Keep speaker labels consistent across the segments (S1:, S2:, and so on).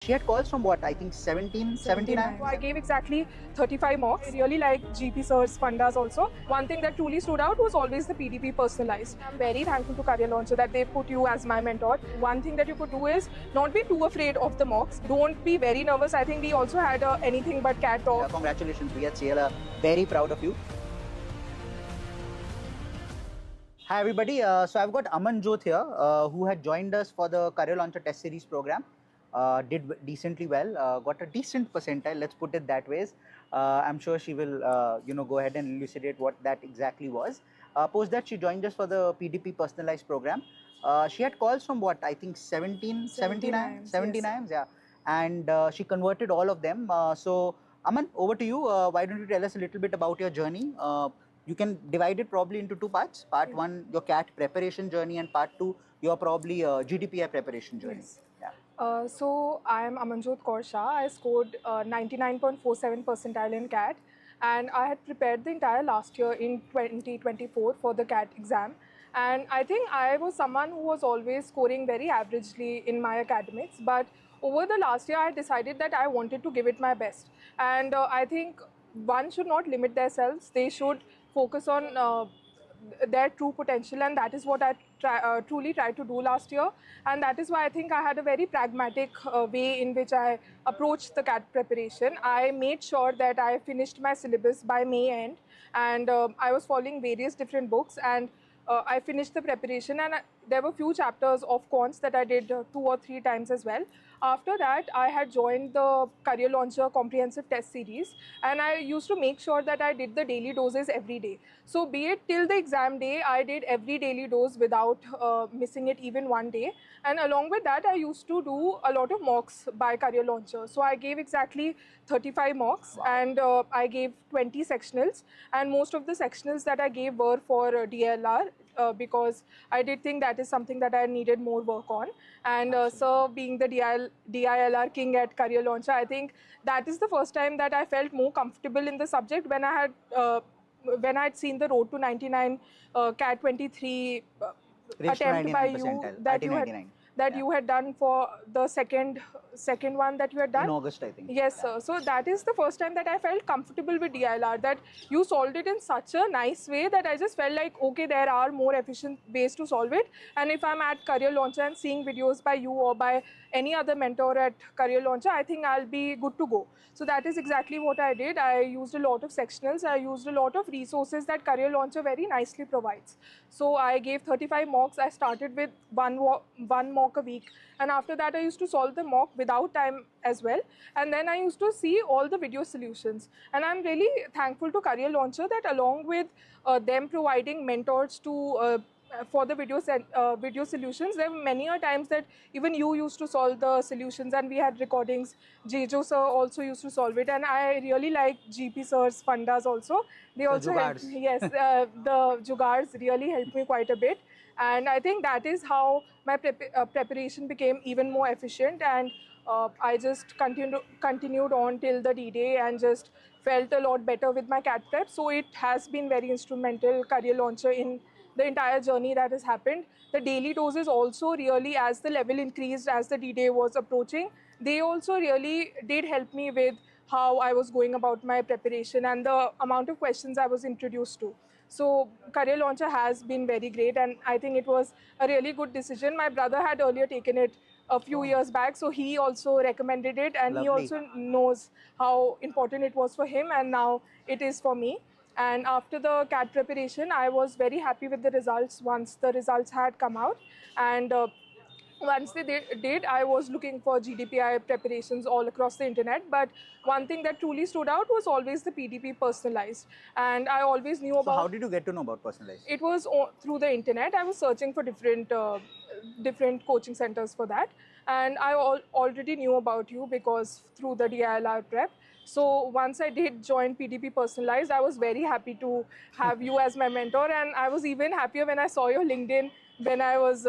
S1: She had calls from what, I think 79?
S2: So I gave exactly 35 mocks. I really like GP Sir's fundas also. One thing that truly stood out was always the PDP personalized. I'm very thankful to Career Launcher that they put you as my mentor. One thing that you could do is not be too afraid of the mocks. Don't be very nervous. I think we also had anything but cat talk.
S1: Congratulations, we at CL are very proud of you. Hi everybody, so I've got Aman Jyot here who had joined us for the Career Launcher Test Series program. Did decently well, got a decent percentile, let's put it that way. I'm sure she will go ahead and elucidate what that exactly was. Post that she joined us for the PDP personalized program. She had calls from what, I think 79,
S2: Yes.
S1: yeah, and she converted all of them. So Aman, over to you. Why don't you tell us a little bit about your journey? You can divide it probably into two parts. Part one, your CAT preparation journey, and part two, your probably GDPI preparation journey.
S2: Yes.
S1: Yeah.
S2: So I am Amanjot Kaur Shah. I scored 99.47 percentile in CAT, and I had prepared the entire last year in 2024 for the CAT exam. And I think I was someone who was always scoring very averagely in my academics, but over the last year I decided that I wanted to give it my best. And I think one should not limit themselves. They should focus on their true potential, and that is what I truly tried to do last year. And that is why I think I had a very pragmatic way in which I approached the CAT preparation. I made sure that I finished my syllabus by May end, and I was following various different books, and I finished the preparation, and there were few chapters of quants that I did 2 or 3 times as well. After that, I had joined the Career Launcher Comprehensive Test Series, and I used to make sure that I did the daily doses every day. So be it till the exam day, I did every daily dose without missing it even one day. And along with that, I used to do a lot of mocks by Career Launcher. So I gave exactly 35 mocks, and I gave 20 sectionals, and most of the sectionals that I gave were for DLR. Because I did think that is something that I needed more work on. And Sir, being the DILR king at Career Launcher, I think that is the first time that I felt more comfortable in the subject when I had seen the Road to 99 CAT 23
S1: Reached to
S2: attempt by
S1: 99
S2: you
S1: percentile,
S2: that you had
S1: 99.
S2: you had done for the second one that you had done
S1: In August, I think.
S2: Yes, sir. So that is the first time that I felt comfortable with DILR, that you solved it in such a nice way that I just felt like, okay, there are more efficient ways to solve it. And if I'm at Career Launcher and seeing videos by you or by any other mentor at Career Launcher, I think I'll be good to go. So that is exactly what I did. I used a lot of sectionals. I used a lot of resources that Career Launcher very nicely provides. So I gave 35 mocks. I started with one mock a week. And after that, I used to solve the mock without time as well. And then I used to see all the video solutions. And I'm really thankful to Career Launcher that along with them providing mentors to for the video solutions, there were many a times that even you used to solve the solutions, and we had recordings. Jejo sir also used to solve it, and I really like GP sir's fundas also. They also helped me. Yes, the jugars really helped me quite a bit, and I think that is how my preparation became even more efficient. And I just continued on till the D-Day and just felt a lot better with my CAT prep. So it has been very instrumental, Career Launcher, in the entire journey that has happened. The daily doses also really, as the level increased, as the D-Day was approaching, they also really did help me with how I was going about my preparation and the amount of questions I was introduced to. So Career Launcher has been very great, and I think it was a really good decision. My brother had earlier taken it a few years back, so he also recommended it, and
S1: Lovely.
S2: he also knows how important it was for him, and now it is for me. And after the CAT preparation, I was very happy with the results once the results had come out. And once they did, I was looking for GDPI preparations all across the internet. But one thing that truly stood out was always the PDP personalized. And I always knew
S1: So
S2: about...
S1: how did you get to know about personalized?
S2: It was through the internet. I was searching for different coaching centers for that. And I already knew about you because through the DILR prep. So once I did join PDP Personalized, I was very happy to have you as my mentor. And I was even happier when I saw your LinkedIn when I was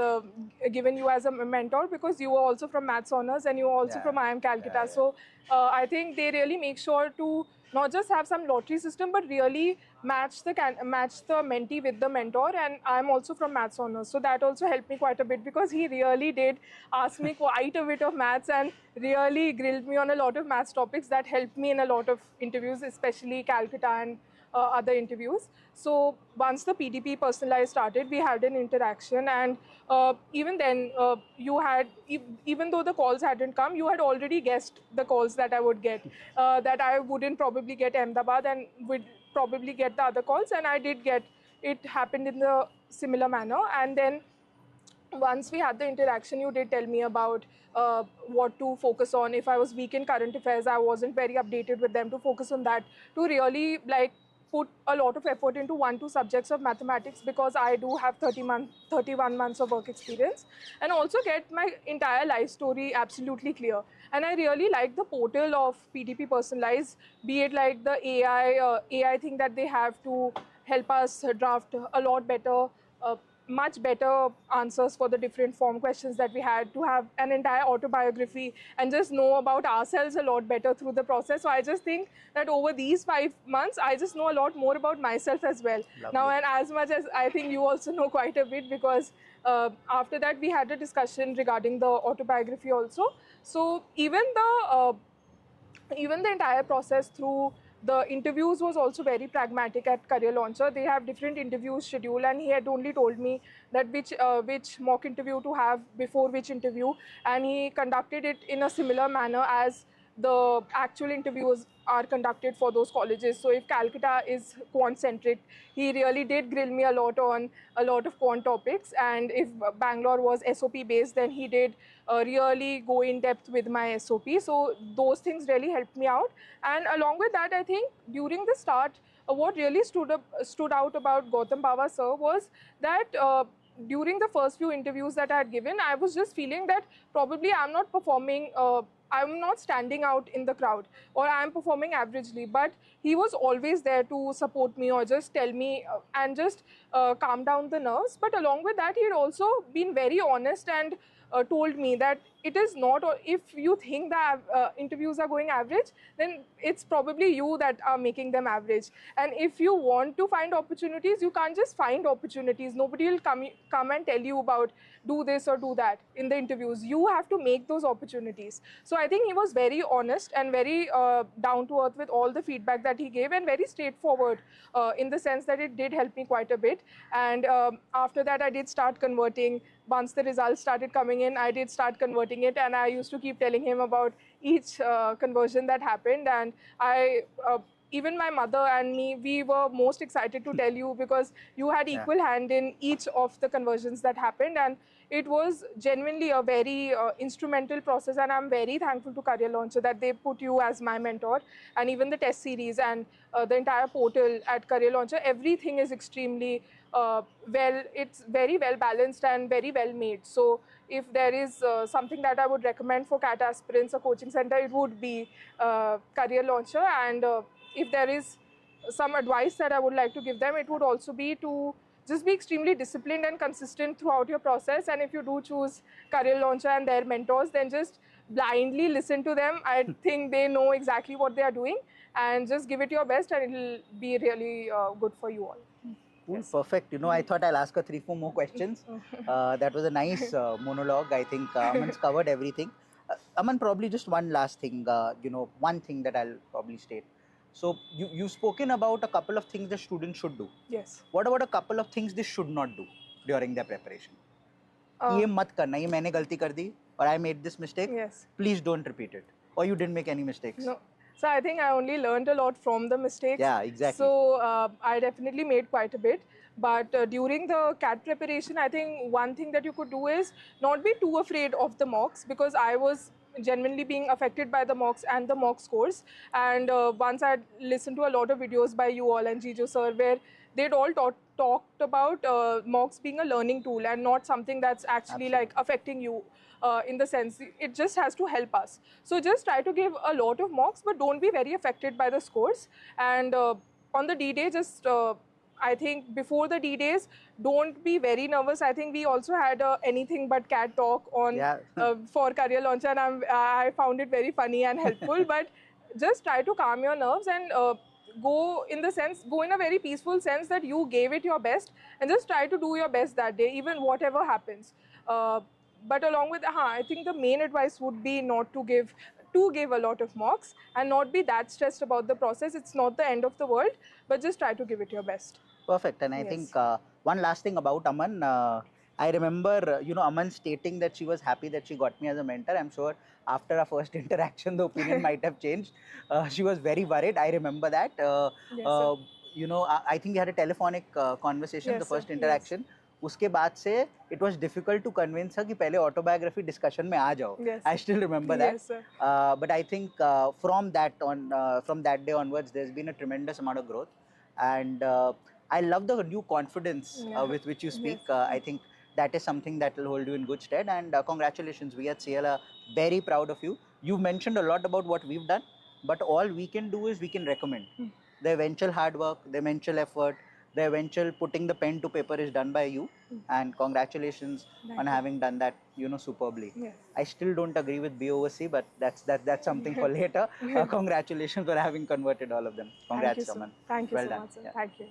S2: given you as a mentor, because you were also from Maths Honors and you were also from IIM Calcutta. So I think they really make sure to not just have some lottery system, but really match the mentee with the mentor. And I'm also from Maths Honors, so that also helped me quite a bit, because he really did ask me quite a bit of maths and really grilled me on a lot of maths topics that helped me in a lot of interviews, especially Calcutta and other interviews. So once the PDP personalized started, we had an interaction, and even then, even though the calls hadn't come, you had already guessed the calls that I would get, that I wouldn't probably get Ahmedabad and would probably get the other calls, and I did get. It happened in the similar manner, and then once we had the interaction, you did tell me about what to focus on. If I was weak in current affairs, I wasn't very updated with them, to focus on that, to really like put a lot of effort into 1-2 subjects of mathematics, because I do have 31 months of work experience, and also get my entire life story absolutely clear. And I really like the portal of PDP Personalize, be it like the AI thing that they have to help us draft a lot better, much better answers for the different form questions that we had, to have an entire autobiography and just know about ourselves a lot better through the process. So I just think that over these 5 months, I just know a lot more about myself as well.
S1: Lovely.
S2: Now, and as much as I think you also know quite a bit, because after that we had a discussion regarding the autobiography also. So even the entire process through the interviews was also very pragmatic at Career Launcher. They have different interviews scheduled, and he had only told me that which mock interview to have before which interview, and he conducted it in a similar manner as the actual interviews are conducted for those colleges. So if Calcutta is quant-centric, he really did grill me a lot on a lot of quant topics, and if Bangalore was SOP based, then he did really go in depth with my SOP. So those things really helped me out. And along with that, I think during the start, what really stood out about Gautam Bawa sir was that during the first few interviews that I had given, I was just feeling that probably I'm not performing, I'm not standing out in the crowd, or I'm performing averagely. But he was always there to support me, or just tell me and just calm down the nerves. But along with that, he had also been very honest and told me that it is not, or if you think that interviews are going average, then it's probably you that are making them average. And if you want to find opportunities, you can't just find opportunities. Nobody will come and tell you about do this or do that in the interviews. You have to make those opportunities. So I think he was very honest and very down to earth with all the feedback that he gave, and very straightforward in the sense that it did help me quite a bit. And after that, I did start converting. Once the results started coming in, I did start converting it, and I used to keep telling him about each conversion that happened. And even my mother and me, we were most excited to tell you, because you had equal hand in each of the conversions that happened, and it was genuinely a very instrumental process. And I'm very thankful to Career Launcher that they put you as my mentor, and even the test series and the entire portal at Career Launcher, everything is extremely it's very well balanced and very well made. So if there is something that I would recommend for CAT aspirants, a coaching center, it would be Career Launcher. And if there is some advice that I would like to give them, it would also be to just be extremely disciplined and consistent throughout your process. And if you do choose Career Launcher and their mentors, then just blindly listen to them. I think they know exactly what they are doing, and just give it your best, and it'll be really good for you all.
S1: Yes. Perfect. I thought I'll ask her 3-4 more questions. That was a nice monologue. I think Aman's covered everything. Aman, probably just one last thing, one thing that I'll probably state. So you've spoken about a couple of things the students should do.
S2: Yes.
S1: What about a couple of things they should not do during their preparation? ये मत करना, ये मैंने गलती कर दी, or I made this mistake.
S2: Yes.
S1: Please don't repeat it. Or you didn't make any mistakes.
S2: No. So I think I only learned a lot from the mistakes.
S1: Yeah, exactly.
S2: So I definitely made quite a bit. But during the CAT preparation, I think one thing that you could do is not be too afraid of the mocks, because I was genuinely being affected by the mocks and the mock scores. And once I listened to a lot of videos by you all and Jijo sir, where they'd all talked about mocks being a learning tool and not something that's actually like affecting you. In the sense, it just has to help us. So just try to give a lot of mocks, but don't be very affected by the scores. And on the D-Day, just I think before the D-Days, don't be very nervous. I think we also had a anything but cat talk on
S1: Yeah.
S2: for career launch, and I found it very funny and helpful. But just try to calm your nerves and go in a very peaceful sense that you gave it your best, and just try to do your best that day, even whatever happens. But along with, I think the main advice would be not to give a lot of mocks and not be that stressed about the process. It's not the end of the world, but just try to give it your best.
S1: Perfect. And I
S2: Yes.
S1: think one last thing about Aman, I remember, Aman stating that she was happy that she got me as a mentor. I'm sure after our first interaction, the opinion might have changed. She was very worried. I remember that.
S2: Yes, sir.
S1: I think we had a telephonic conversation, the
S2: Yes, sir.
S1: first interaction. उसके बाद से it was difficult to convince her कि पहले autobiography discussion में आ जाओ.
S2: Yes.
S1: I still remember that.
S2: Yes, sir.
S1: But I think from that day onwards, there's been a tremendous amount of growth, and I love the new confidence
S2: Yeah.
S1: with which you speak.
S2: Yes.
S1: I think that is something that will hold you in good stead. And congratulations, we at CL are very proud of you. You've mentioned a lot about what we've done, but all we can do is we can recommend. The eventual hard work, the eventual effort, the eventual putting the pen to paper is done by you. And congratulations
S2: Thank
S1: on
S2: you.
S1: having done that, superbly.
S2: Yes.
S1: I still don't agree with BOC, but that's something for later. Congratulations for having converted all of them.
S2: Thank you,
S1: Congrats,
S2: sir.
S1: Aman.
S2: Thank you
S1: Well
S2: so
S1: done.
S2: much, sir.
S1: Yeah.
S2: Thank you.